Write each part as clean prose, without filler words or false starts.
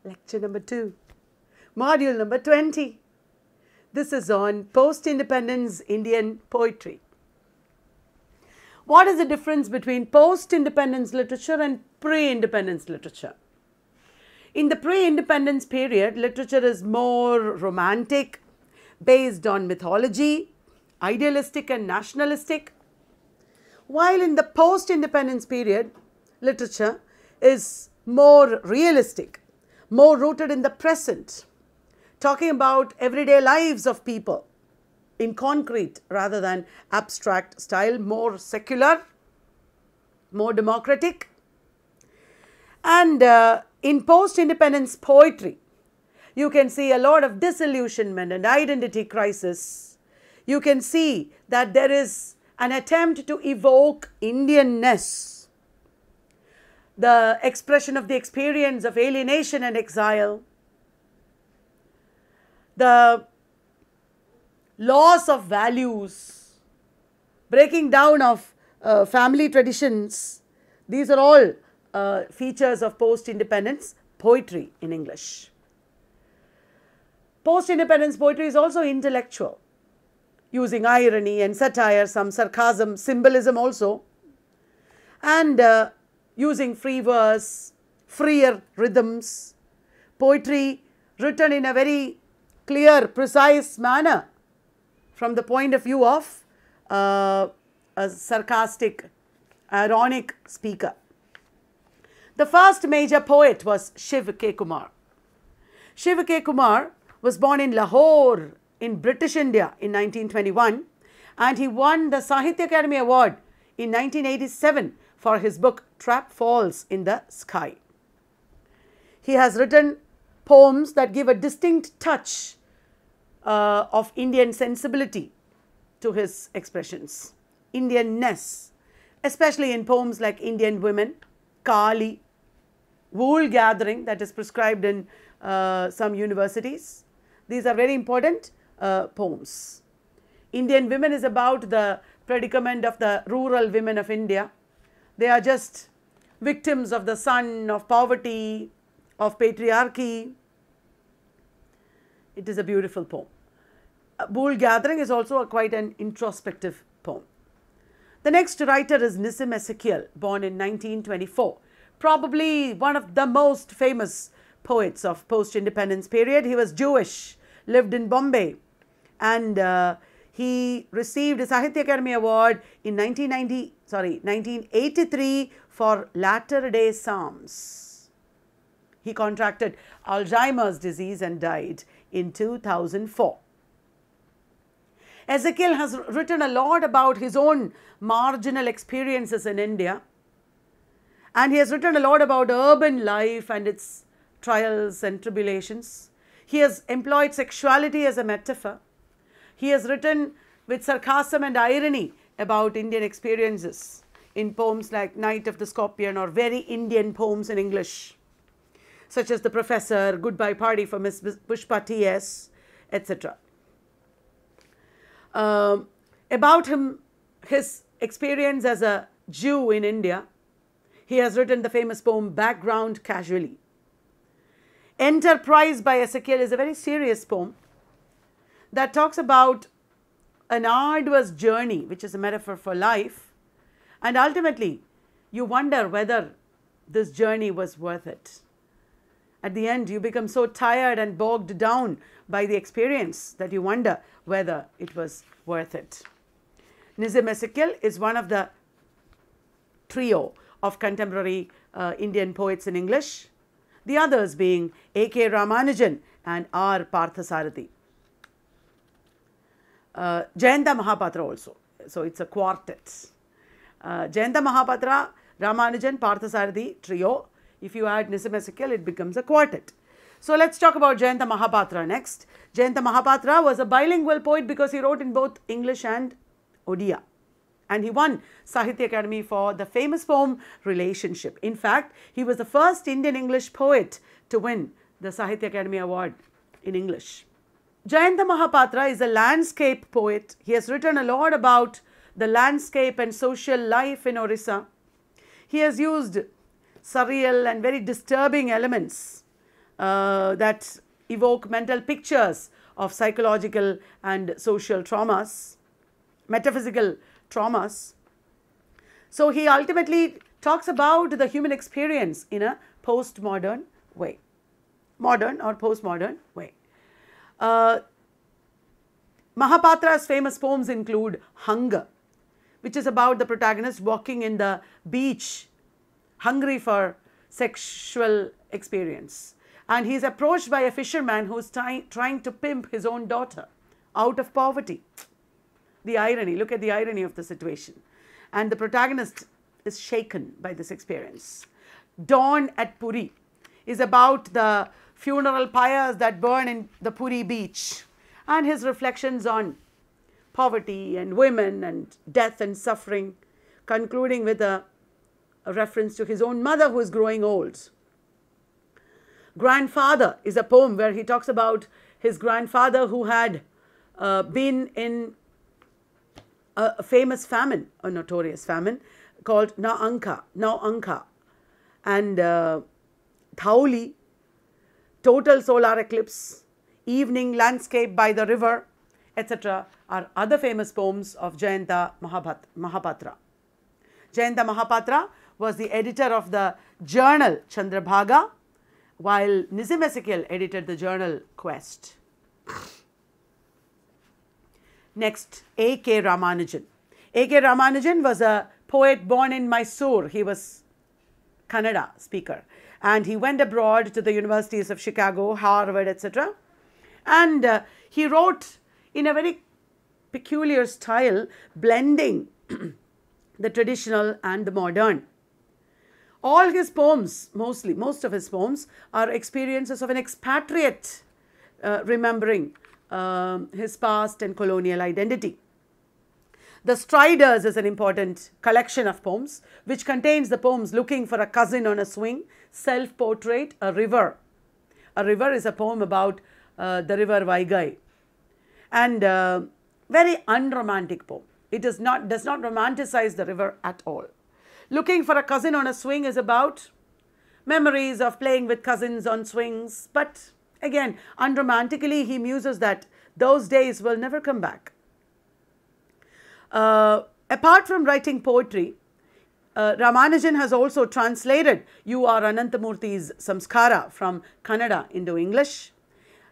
lecture number 2, module number 20. This is on post-independence Indian poetry. What is the difference between post-independence literature and pre-independence literature? In the pre-independence period, literature is more romantic, based on mythology, idealistic and nationalistic, while in the post-independence period, literature is more realistic, more rooted in the present, talking about everyday lives of people in concrete rather than abstract style, more secular, more democratic. And in post-independence poetry, you can see a lot of disillusionment and identity crisis. You can see that there is an attempt to evoke Indianness, the expression of the experience of alienation and exile, the loss of values, breaking down of family traditions. These are all features of post-independence poetry in English. Post-independence poetry is also intellectual, using irony and satire, some sarcasm, symbolism also, and using free verse, freer rhythms, poetry written in a very clear, precise manner from the point of view of a sarcastic, ironic speaker. The first major poet was Shiv K Kumar. Shiv K Kumar was born in Lahore in British India in 1921, and he won the Sahitya Akademi Award in 1987 for his book Trap Falls in the Sky. He has written poems that give a distinct touch of Indian sensibility to his expressions, Indianness, especially in poems like Indian Women, Kali, Wool Gathering, that is prescribed in some universities. These are very important poems. Indian Women is about the predicament of the rural women of India. They are just victims of the sun, of poverty, of patriarchy. It is a beautiful poem. Wool Gathering is also quite an introspective poem. The next writer is Nissim Ezekiel, born in 1924. Probably one of the most famous poets of post-independence period. He was Jewish, lived in Bombay, and he received a Sahitya Akademi Award in 1983 for Latter-day Psalms. He contracted Alzheimer's disease and died in 2004. Ezekiel has written a lot about his own marginal experiences in India, and he has written a lot about urban life and its trials and tribulations. He has employed sexuality as a metaphor. He has written with sarcasm and irony about Indian experiences in poems like Night of the Scorpion, or very Indian poems in English, such as The Professor, Goodbye Party for Miss Pushpa T.S., etc. About him, his experience as a Jew in India, he has written the famous poem Background Casually. Enterprise by Ezekiel is a very serious poem that talks about an arduous journey, which is a metaphor for life, and ultimately you wonder whether this journey was worth it. At the end, you become so tired and bogged down by the experience that you wonder whether it was worth it. Nissim Ezekiel is one of the trio of contemporary Indian poets in English, the others being A.K. Ramanujan and R. Parthasarathi. Jayanta Mahapatra also, so it's a quartet. Jayanta Mahapatra, Ramanujan, Parthasarathi trio. If you add Nissim Ezekiel, it becomes a quartet. So let's talk about Jayanta Mahapatra next. Jayanta Mahapatra was a bilingual poet because he wrote in both English and Odia. And he won Sahitya Akademi for the famous poem Relationship. In fact, he was the first Indian English poet to win the Sahitya Akademi Award in English. Jayanta Mahapatra is a landscape poet. He has written a lot about the landscape and social life in Orissa. He has used surreal and very disturbing elements that evoke mental pictures of psychological and social traumas, metaphysical traumas. So he ultimately talks about the human experience in a postmodern way, modern or postmodern way. Mahapatra's famous poems include Hunger, which is about the protagonist walking in the beach, hungry for sexual experience. And he is approached by a fisherman who is trying to pimp his own daughter out of poverty. The irony, look at the irony of the situation. And the protagonist is shaken by this experience. Dawn at Puri is about the funeral pyres that burn in the Puri beach and his reflections on poverty and women and death and suffering, concluding with a reference to his own mother who is growing old. Grandfather is a poem where he talks about his grandfather who had been in a famous famine, a notorious famine called Na Anka, and Thauli, total solar eclipse, evening landscape by the river, etc. are other famous poems of Jayanta Mahapatra. Jayanta Mahapatra was the editor of the journal Chandrabhaga, while Nizam Ezekiel edited the journal Quest. Next, A.K. Ramanujan. A.K. Ramanujan was a poet born in Mysore. He was Kannada speaker. And he went abroad to the universities of Chicago, Harvard, etc. And he wrote in a very peculiar style, blending the traditional and the modern. All his poems, most of his poems, are experiences of an expatriate remembering his past and colonial identity. The Striders is an important collection of poems which contains the poems Looking for a Cousin on a Swing, Self-Portrait, A River. A River is a poem about the river Vaigai, and very unromantic poem. It does not romanticize the river at all. Looking for a Cousin on a Swing is about memories of playing with cousins on swings, but again, unromantically, he muses that those days will never come back. Apart from writing poetry, Ramanujan has also translated U.R. Ananthamurthy's Samskara from Kannada into English.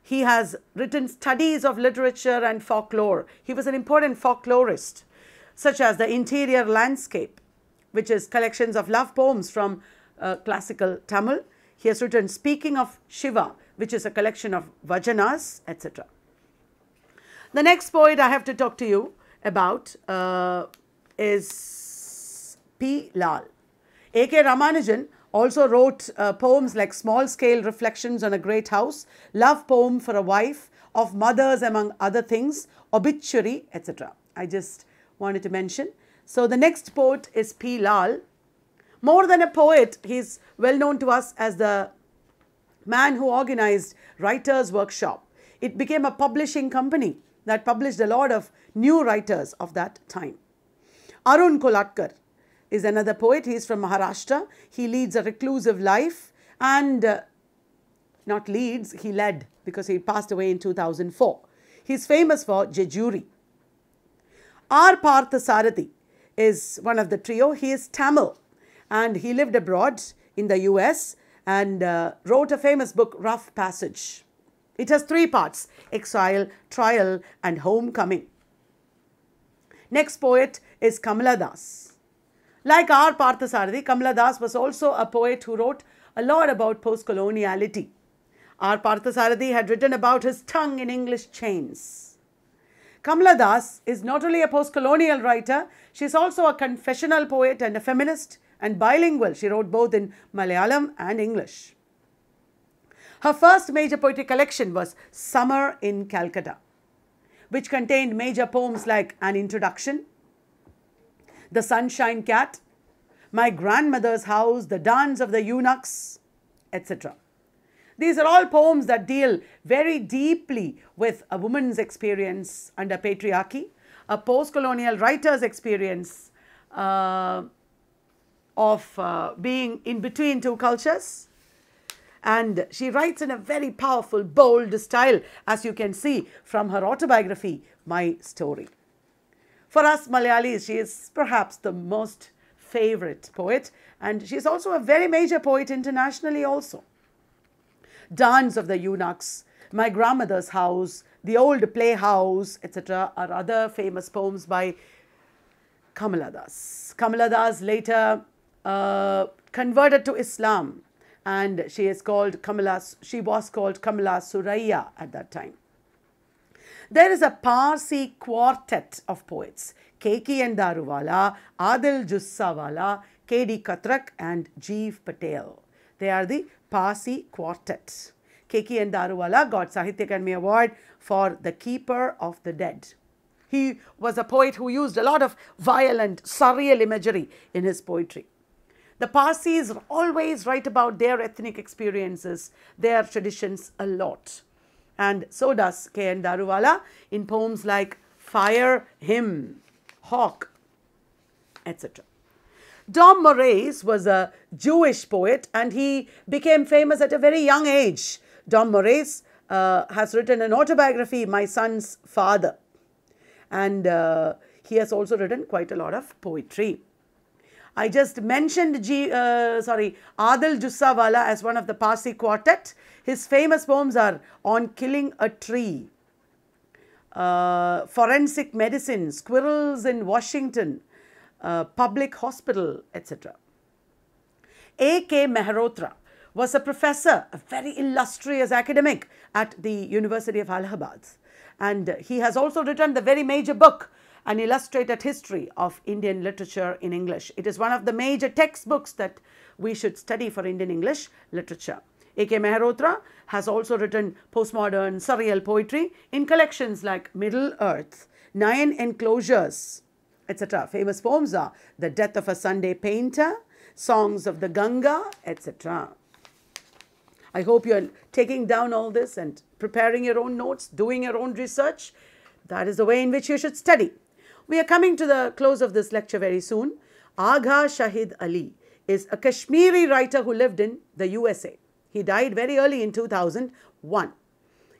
He has written studies of literature and folklore. He was an important folklorist, such as The Interior Landscape, which is collections of love poems from classical Tamil. He has written Speaking of Shiva, which is a collection of vajanas, etc. The next poet I have to talk to you about is P. Lal. A.K. Ramanujan also wrote poems like Small Scale Reflections on a Great House, Love Poem for a Wife, Of Mothers among other things, Obituary, etc. I just wanted to mention. So the next poet is P. Lal. More than a poet, he is well known to us as the man who organized Writers' Workshop. It became a publishing company that published a lot of new writers of that time. Arun Kolatkar is another poet. He is from Maharashtra. He leads a reclusive life and not leads, he led because he passed away in 2004. He is famous for Jejuri. R. Parthasarathi is one of the trio. He is Tamil and he lived abroad in the US and wrote a famous book, Rough Passage. It has 3 parts: Exile, Trial and Homecoming. Next poet is Kamila Das. Like R. Parthasarathi, Kamila Das was also a poet who wrote a lot about post-coloniality. R. Parthasarathi had written about his tongue in English chains. Kamila Das is not only a post-colonial writer, she is also a confessional poet and a feminist and bilingual. She wrote both in Malayalam and English. Her first major poetry collection was Summer in Calcutta, which contained major poems like An Introduction, The Sunshine Cat, My Grandmother's House, The Dance of the Eunuchs, etc. These are all poems that deal very deeply with a woman's experience under patriarchy, a post-colonial writer's experience of being in between two cultures, And she writes in a very powerful, bold style, as you can see from her autobiography, My Story. For us Malayalis, she is perhaps the most favorite poet, and she is also a very major poet internationally also. Dance of the Eunuchs, My Grandmother's House, The Old Playhouse, etc. are other famous poems by Kamila Das. Kamila Das later converted to Islam, and she was called Kamila Suraya at that time. There is a Parsi quartet of poets, K.K. and Daruwala, Adil Jussawala, K.D. Katrak and Jeev Patel. They are the Parsi quartet. K.K. and Daruwala got Sahitya Akademi Award for The Keeper of the Dead. He was a poet who used a lot of violent, surreal imagery in his poetry. The Parsis always write about their ethnic experiences, their traditions a lot. And so does K.N. Daruwala in poems like Fire, Hymn, Hawk, etc. Dom Moraes was a Jewish poet, and he became famous at a very young age. Dom Moraes has written an autobiography, My Son's Father. And he has also written quite a lot of poetry. I just mentioned Adil Jussawala as one of the Parsi quartet. His famous poems are On Killing a Tree, Forensic Medicine, Squirrels in Washington, Public Hospital, etc. A.K. Mehrotra was a professor, a very illustrious academic at the University of Allahabad. And he has also written the very major book, An Illustrated History of Indian Literature in English. It is one of the major textbooks that we should study for Indian English literature. A.K. Mehrotra has also written postmodern surreal poetry in collections like Middle Earth, Nine Enclosures, etc. Famous poems are The Death of a Sunday Painter, Songs of the Ganga, etc. I hope you are taking down all this and preparing your own notes, doing your own research. That is the way in which you should study. We are coming to the close of this lecture very soon. Agha Shahid Ali is a Kashmiri writer who lived in the USA. He died very early in 2001.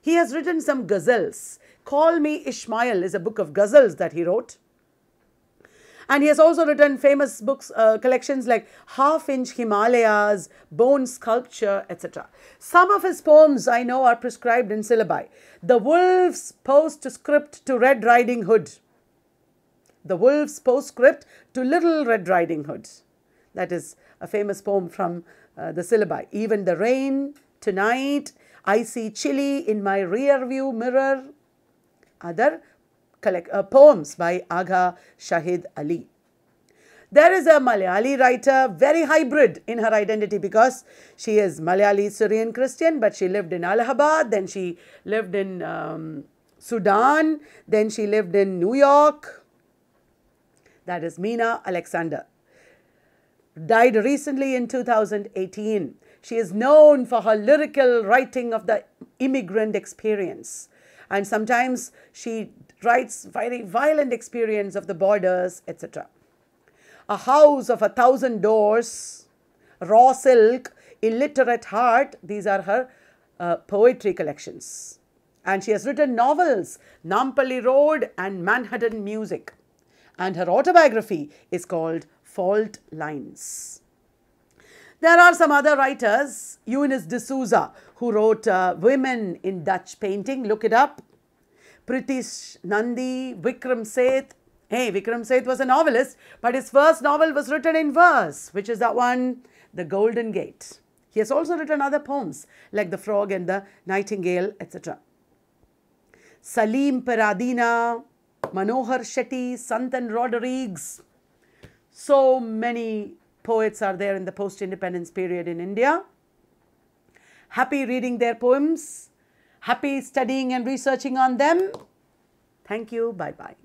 He has written some ghazals. Call Me Ishmael is a book of ghazals that he wrote. And he has also written famous books, collections like Half-Inch Himalayas, Bone Sculpture, etc. Some of his poems I know are prescribed in syllabi. The Wolf's Postscript to Red Riding Hood. The Wolf's Postscript to Little Red Riding Hood. That is a famous poem from the syllabi. Even the Rain, Tonight, I See Chili in My Rear View Mirror. Other poems by Agha Shahid Ali. There is a Malayali writer, very hybrid in her identity because she is Malayali Syrian Christian, but she lived in Allahabad, then she lived in Sudan, then she lived in New York. That is Meena Alexander. Died recently in 2018. She is known for her lyrical writing of the immigrant experience. And sometimes she writes very violent experience of the borders, etc. A House of 1,000 Doors, Raw Silk, Illiterate Heart, these are her poetry collections. And she has written novels, Nampally Road and Manhattan Music. And her autobiography is called Fault Lines. There are some other writers, Eunice D'Souza, who wrote Women in Dutch Painting, look it up. Pritish Nandi, Vikram Seth. Hey, Vikram Seth was a novelist, but his first novel was written in verse, which is that one, The Golden Gate. He has also written other poems like The Frog and the Nightingale, etc. Salim Peradina, Manohar Shetty, Santan Rodrigues. So many poets are there in the post-independence period in India. Happy reading their poems. Happy studying and researching on them. Thank you. Bye-bye.